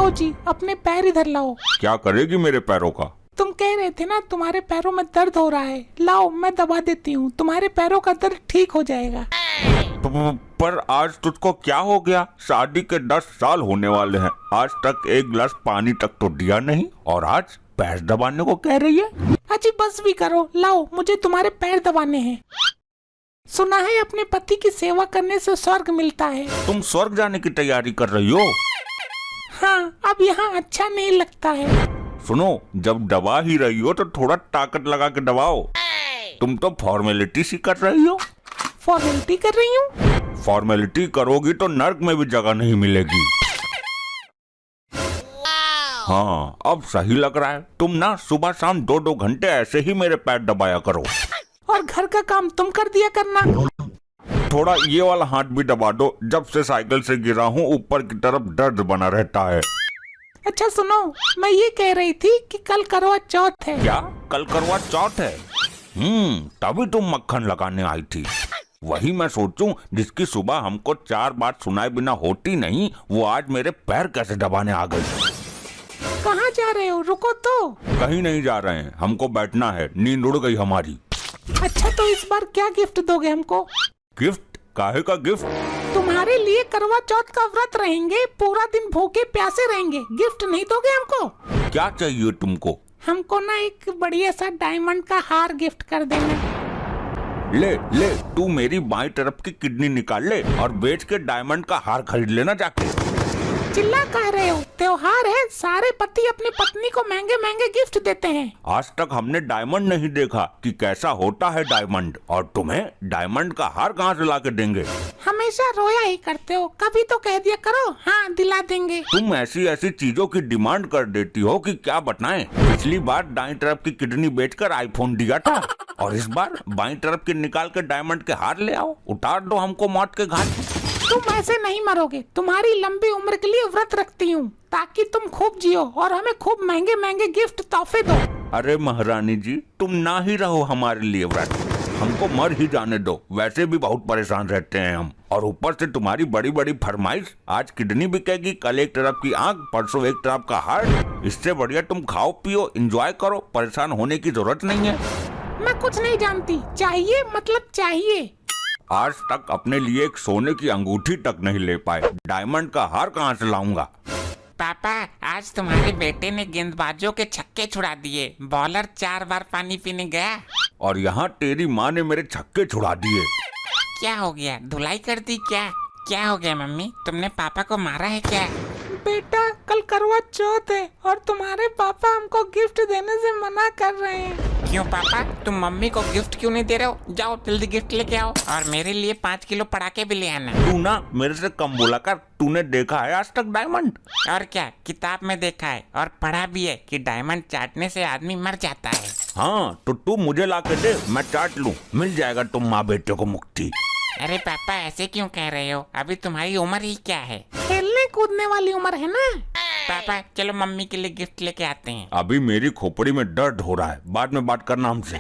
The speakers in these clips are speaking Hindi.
लो जी, अपने पैर इधर लाओ। क्या करेगी मेरे पैरों का? तुम कह रहे थे ना तुम्हारे पैरों में दर्द हो रहा है, लाओ मैं दबा देती हूँ, तुम्हारे पैरों का दर्द ठीक हो जाएगा। पर आज तुझको क्या हो गया? शादी के 10 साल होने वाले हैं, आज तक एक गिलास पानी तक तो दिया नहीं, और आज पैर दबाने को कह रही है। अजी बस भी करो, लाओ मुझे तुम्हारे पैर दबाने हैं। सुना है अपने पति की सेवा करने से स्वर्ग मिलता है। तुम स्वर्ग जाने की तैयारी कर रही हो? हाँ, अब यहाँ अच्छा नहीं लगता है। सुनो, जब दबा ही रही हो तो थोड़ा ताकत लगा के दबाओ। तुम तो फॉर्मेलिटी सी कर रही हो। फॉर्मेलिटी कर रही हूँ? फॉर्मेलिटी करोगी तो नर्क में भी जगह नहीं मिलेगी। हाँ, अब सही लग रहा है। तुम ना सुबह शाम 2-2 घंटे ऐसे ही मेरे पैर दबाया करो। और घर का काम तुम कर दिया करना। थोड़ा ये वाला हाथ भी दबा दो, जब से साइकिल से गिरा हूँ ऊपर की तरफ दर्द बना रहता है। अच्छा सुनो, मैं ये कह रही थी कि कल करवा चौथ है। क्या कल करवा चौथ है? तभी तुम मक्खन लगाने आई थी। वही मैं सोचूं, जिसकी सुबह हमको 4 बात सुनाए बिना होती नहीं, वो आज मेरे पैर कैसे दबाने आ गई। कहाँ जा रहे हो? रुको तो। कहीं नहीं जा रहे हैं, हमको बैठना है, नींद उड़ गई हमारी। अच्छा तो इस बार क्या गिफ्ट दोगे हमको? गिफ्ट? काहे का गिफ्ट? तुम्हारे लिए करवा चौथ का व्रत रहेंगे, पूरा दिन भूखे प्यासे रहेंगे, गिफ्ट नहीं दोगे हमको? क्या चाहिए तुमको? हमको ना एक बढ़िया सा डायमंड का हार गिफ्ट कर देना। ले ले, तू मेरी बाईं तरफ की किडनी निकाल ले और बेच के डायमंड का हार खरीद लेना जाके। चिल्ला कह रहे हो? त्योहार है, सारे पति अपनी पत्नी को महंगे महंगे गिफ्ट देते हैं। आज तक हमने डायमंड नहीं देखा कि कैसा होता है डायमंड, और तुम्हें डायमंड का हार कहाँ से ला के देंगे? हमेशा रोया ही करते हो, कभी तो कह दिया करो हाँ दिला देंगे। तुम ऐसी ऐसी चीजों की डिमांड कर देती हो कि क्या बताएं। पिछली बार दाईं तरफ की किडनी बेचकर आईफोन दिया था, और इस बार बाईं तरफ की निकाल के डायमंड के हार ले आओ। उतार दो हमको मौत के घाट। तुम ऐसे नहीं मरोगे, तुम्हारी लंबी उम्र के लिए व्रत रखती हूँ ताकि तुम खूब जियो और हमें खूब महंगे महंगे गिफ्ट तोहफे दो। अरे महारानी जी, तुम ना ही रहो हमारे लिए व्रत, हमको मर ही जाने दो। वैसे भी बहुत परेशान रहते हैं हम, और ऊपर से तुम्हारी बड़ी बड़ी फरमाइश। आज किडनी बिकेगी, कल एक तरफ की आंख, परसों एक तरफ का हार्ट। इससे बढ़िया तुम खाओ पियो एंजॉय करो, परेशान होने की जरूरत नहीं है। मैं कुछ नहीं जानती, चाहिए मतलब चाहिए। आज तक अपने लिए एक सोने की अंगूठी तक नहीं ले पाए, डायमंड का हार कहाँ से लाऊंगा? पापा, आज तुम्हारे बेटे ने गेंदबाजों के छक्के छुड़ा दिए, बॉलर 4 बार पानी पीने गया। और यहाँ तेरी माँ ने मेरे छक्के छुड़ा दिए। क्या हो गया, धुलाई कर दी क्या? क्या हो गया मम्मी, तुमने पापा को मारा है क्या? बेटा कल करवा चौथ है और तुम्हारे पापा हमको गिफ्ट देने से मना कर रहे हैं। क्यों पापा, तुम मम्मी को गिफ्ट क्यों नहीं दे रहे हो? जाओ जल्दी गिफ्ट लेके आओ, और मेरे लिए 5 किलो पटाखे भी ले आना। तू ना मेरे से कम बोला कर। तूने देखा है आज तक डायमंड? और क्या, किताब में देखा है और पढ़ा भी है कि डायमंड चाटने से आदमी मर जाता है। हाँ तो तू मुझे ला के दे, मैं चाट लूँ। मिल जाएगा तुम माँ बेटे को मुक्ति। अरे पापा ऐसे क्यों कह रहे हो, अभी तुम्हारी उम्र ही क्या है? खेलने कूदने वाली उम्र है ना। पापा चलो मम्मी के लिए गिफ्ट लेके आते हैं। अभी मेरी खोपड़ी में दर्द हो रहा है, बाद में बात करना हमसे।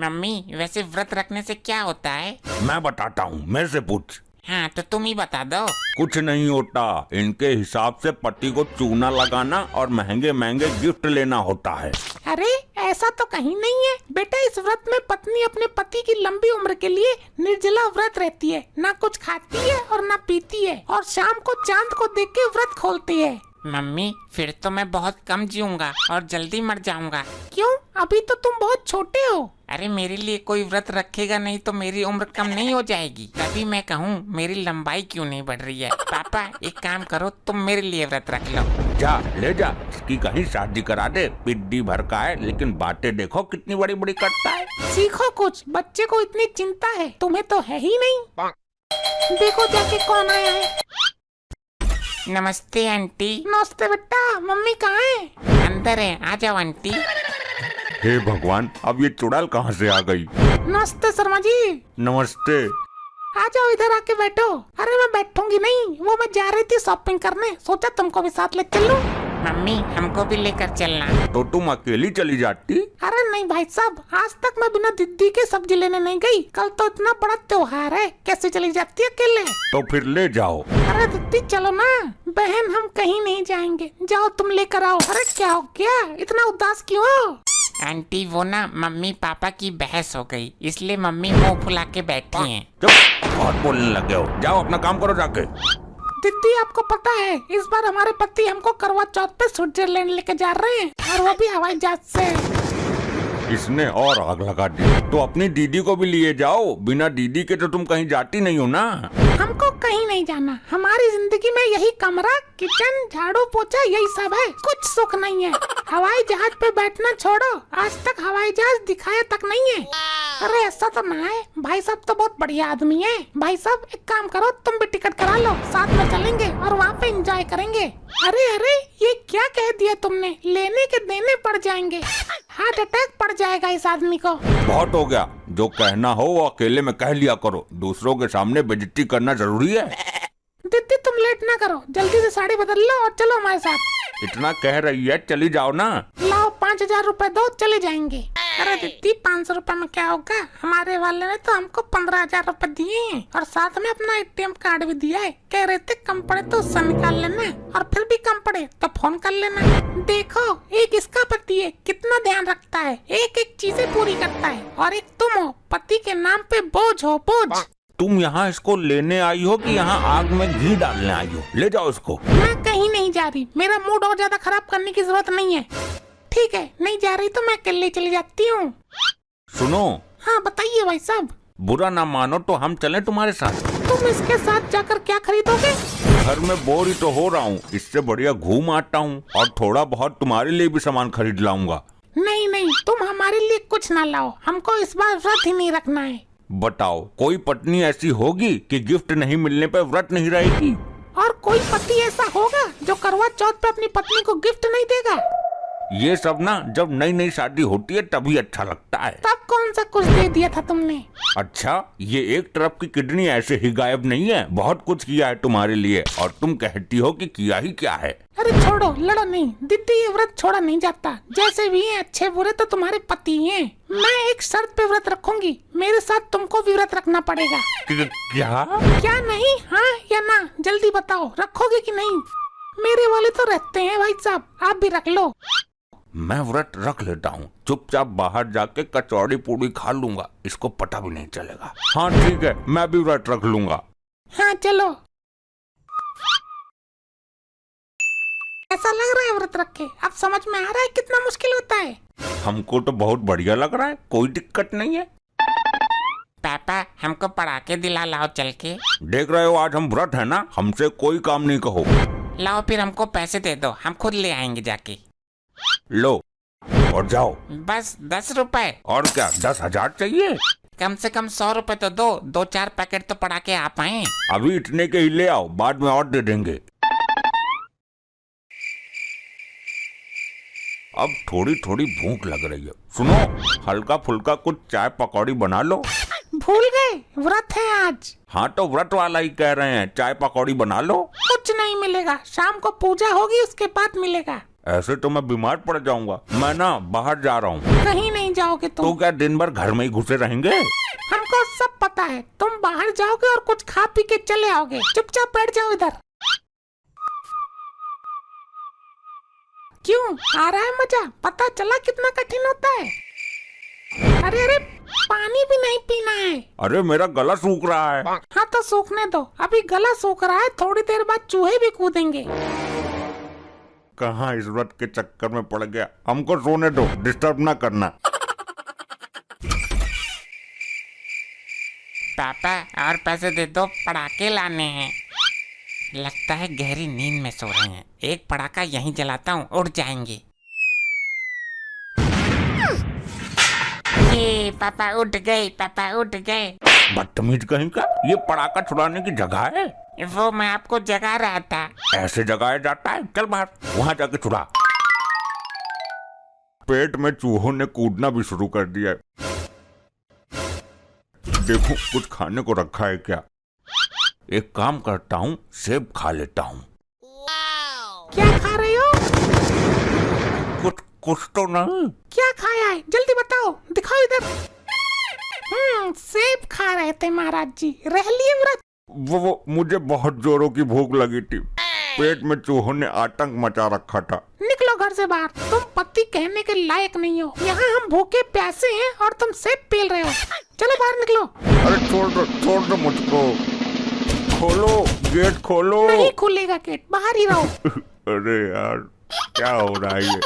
मम्मी वैसे व्रत रखने से क्या होता है? मैं बताता हूँ, मेरे से पूछ। हाँ तो तुम ही बता दो। कुछ नहीं होता, इनके हिसाब से पति को चूना लगाना और महंगे महंगे गिफ्ट लेना होता है। अरे ऐसा तो कहीं नहीं है बेटा, इस व्रत में पत्नी अपने पति की लंबी उम्र के लिए निर्जला व्रत रहती है, ना कुछ खाती है और ना पीती है, और शाम को चांद को देख के व्रत खोलती है। मम्मी फिर तो मैं बहुत कम जीऊंगा और जल्दी मर जाऊंगा। क्यों? अभी तो तुम बहुत छोटे हो। अरे मेरे लिए कोई व्रत रखेगा नहीं तो मेरी उम्र कम नहीं हो जाएगी, तभी मैं कहूँ मेरी लंबाई क्यों नहीं बढ़ रही है। पापा एक काम करो, तुम मेरे लिए व्रत रख लो। जा ले जा, इसकी कहीं शादी करा दे। पिड्डी भर का है, लेकिन बातें देखो कितनी बड़ी बड़ी करता है। सीखो कुछ, बच्चे को इतनी चिंता है, तुम्हें तो है ही नहीं। देखो जाके कौन आया है। नमस्ते आंटी। नमस्ते बेटा, मम्मी कहाँ है? अंदर है, आ जाओ आंटी। हे भगवान, अब ये चुड़ैल कहाँ से आ गई? नमस्ते शर्मा जी। नमस्ते। आ जाओ इधर आके बैठो। अरे मैं बैठूंगी नहीं, वो मैं जा रही थी शॉपिंग करने, सोचा तुमको भी साथ ले चलूं। मम्मी हमको भी लेकर चलना। तो तुम अकेली चली जाती। अरे नहीं भाई साहब, आज तक मैं बिना दीदी के सब्जी लेने नहीं गई। कल तो इतना बड़ा त्योहार है, कैसे चली जाती अकेले। तो फिर ले जाओ। अरे दीदी चलो ना। बहन हम कहीं नहीं जाएंगे, जाओ तुम लेकर आओ। अरे क्या हो गया, इतना उदास क्यों हो? आंटी वो ना मम्मी पापा की बहस हो गई, इसलिए मम्मी मुंह फुला के बैठी हैं। चुप, बहुत बोलने लगे हो। जाओ अपना काम करो जाके। दीदी आपको पता है, इस बार हमारे पति हमको करवा चौथ पे स्विट्जरलैंड लेके जा रहे हैं, और वो भी हवाई जहाज से। इसने और आग लगा दी। तो अपनी दीदी को भी लिए जाओ, बिना दीदी के तो तुम कहीं जाती नहीं हो ना। हमको कहीं नहीं जाना, हमारी जिंदगी में यही कमरा, किचन, झाड़ू पोछा यही सब है, कुछ सुख नहीं है। हवाई जहाज पे बैठना छोड़ो, आज तक हवाई जहाज दिखाया तक नहीं है। अरे ऐसा तो ना है, भाई साहब तो बहुत बढ़िया आदमी है। भाई साहब एक काम करो, तुम भी टिकट करा लो, साथ में चलेंगे और वहाँ पे एंजॉय करेंगे। अरे अरे ये क्या कह दिया तुमने, लेने के देने पड़ जाएंगे, हार्ट अटैक पड़ जाएगा इस आदमी को। बहुत हो गया, जो कहना हो वो अकेले में कह लिया करो, दूसरों के सामने बेइज्जती करना जरूरी है। दीदी तुम लेट ना करो, जल्दी से साड़ी बदल लो और चलो हमारे साथ। इतना कह रही है, चली जाओ ना। लाओ 5,000 रुपए दो, चले जाएंगे। अरे दीदी 500 रुपए में क्या होगा, हमारे वाले ने तो हमको 15,000 रुपए दिए हैं, और साथ में अपना ATM कार्ड भी दिया है। कह रहे थे कम पड़े तो उससे निकाल लेना, और फिर भी कम पड़े तो फोन कर लेना। देखो एक इसका पति है, कितना ध्यान रखता है, एक एक चीजें पूरी करता है, और एक तुम हो, पति के नाम पे बोझ हो, बोझ। तुम यहाँ इसको लेने आई हो कि यहाँ आग में घी डालने आई हो? ले जाओ इसको। मैं कहीं नहीं जा रही, मेरा मूड और ज्यादा खराब करने की जरूरत नहीं है। ठीक है, नहीं जा रही तो मैं अकेले चली जाती हूँ। सुनो। हाँ बताइए भाई साहब। बुरा ना मानो तो हम चलें तुम्हारे साथ। तुम इसके साथ जाकर क्या खरीदोगे? घर में बोर ही तो हो रहा हूँ, इससे बढ़िया घूम आता हूँ, और थोड़ा बहुत तुम्हारे लिए भी सामान खरीद लाऊंगा। नहीं नहीं, तुम हमारे लिए कुछ ना लाओ, हमको इस बार व्रत ही नहीं रखना है। बताओ, कोई पत्नी ऐसी होगी कि गिफ्ट नहीं मिलने पे व्रत नहीं रहेगी? और कोई पति ऐसा होगा जो करवा चौथ पे अपनी पत्नी को गिफ्ट नहीं देगा? ये सब ना जब नई नई शादी होती है तभी अच्छा लगता है। तब कौन सा कुछ दे दिया था तुमने? अच्छा, ये एक तरफ की किडनी ऐसे ही गायब नहीं है, बहुत कुछ किया है तुम्हारे लिए, और तुम कहती हो कि किया ही क्या है। अरे छोड़ो, लड़ो नहीं दीदी, ये व्रत छोड़ा नहीं जाता। जैसे भी हैं, अच्छे बुरे तो तुम्हारे पति हैं। मैं एक शर्त पे व्रत रखूंगी, मेरे साथ तुमको भी व्रत रखना पड़ेगा। क्या? क्या नहीं, हाँ या ना, जल्दी बताओ, रखोगे कि नहीं? मेरे वाले तो रहते हैं भाई साहब, आप भी रख लो। मैं व्रत रख लेता हूँ, चुपचाप बाहर जाके कचौड़ी पूड़ी खा लूंगा, इसको पता भी नहीं चलेगा। हाँ ठीक है, मैं भी व्रत रख लूंगा। हाँ चलो। ऐसा लग रहा है व्रत रखे, अब समझ में आ रहा है कितना मुश्किल होता है। हमको तो बहुत बढ़िया लग रहा है, कोई दिक्कत नहीं है। पापा हमको पटाखे दिला लाओ चल के। देख रहे हो, आज हम व्रत है ना, हमसे कोई काम नहीं कहो। लाओ फिर हमको पैसे दे दो, हम खुद ले आएंगे जाके। लो और जाओ। बस 10 रुपए? और क्या 10,000 चाहिए? कम से कम 100 रुपए तो दो, 2-4 पैकेट तो पटाखे आ पाए। अभी इतने के ही ले आओ, बाद में और दे देंगे। अब थोड़ी थोड़ी भूख लग रही है, सुनो, हल्का फुल्का कुछ चाय पकौड़ी बना लो। भूल गए, व्रत है आज। हाँ तो व्रत वाला ही कह रहे हैं, चाय पकौड़ी बना लो। कुछ नहीं मिलेगा, शाम को पूजा होगी उसके बाद मिलेगा। ऐसे तो मैं बीमार पड़ जाऊंगा, मैं ना बाहर जा रहा हूँ। कहीं नहीं जाओगे तुम। तो क्या दिन भर घर में ही घुसे रहेंगे? हमको सब पता है, तुम बाहर जाओगे और कुछ खा पी के चले आओगे, चुपचाप बैठ जाओ इधर। क्यों आ रहा है मजा? पता चला कितना कठिन होता है। अरे अरे पानी भी नहीं पीना है। अरे मेरा गला सूख रहा है। हाँ तो सूखने दो, अभी गला सूख रहा है, थोड़ी देर बाद चूहे भी कूदेंगे। कहाँ इस व्रत के चक्कर में पड़ गया, हमको सोने दो, डिस्टर्ब ना करना। पापा और पैसे दे दो, पटाखे लाने हैं। लगता है गहरी नींद में सो रहे हैं, एक पटाखा यहीं जलाता हूँ, उठ जाएंगे। ये पापा उठ गए, पापा उठ गए। बदतमीज कहीं का, ये पटाखा छुड़ाने की जगह है? वो मैं आपको जगा रहा था। ऐसे जगाया जाता है? चल बाहर, वहाँ जाके छुड़ा। पेट में चूहों ने कूदना भी शुरू कर दिया है। देखो कुछ खाने को रखा है क्या? एक काम करता हूँ, सेब खा लेता हूँ। क्या खा रहे हो? कुछ तो नहीं? क्या खाया है जल्दी बताओ, दिखाओ इधर। सेब खा रहे थे महाराज जी, रह लिए व्रत। वो मुझे बहुत जोरों की भूख लगी थी, पेट में चूहों ने आतंक मचा रखा था। निकलो घर से बाहर, तुम पति कहने के लायक नहीं हो। यहाँ हम भूखे प्यासे हैं और तुम सेब पेल रहे हो। चलो बाहर निकलो। अरे छोड़ दो मुझको, खोलो गेट खोलो। नहीं खुलेगा गेट, बाहर ही रहो। अरे यार क्या हो रहा है ये?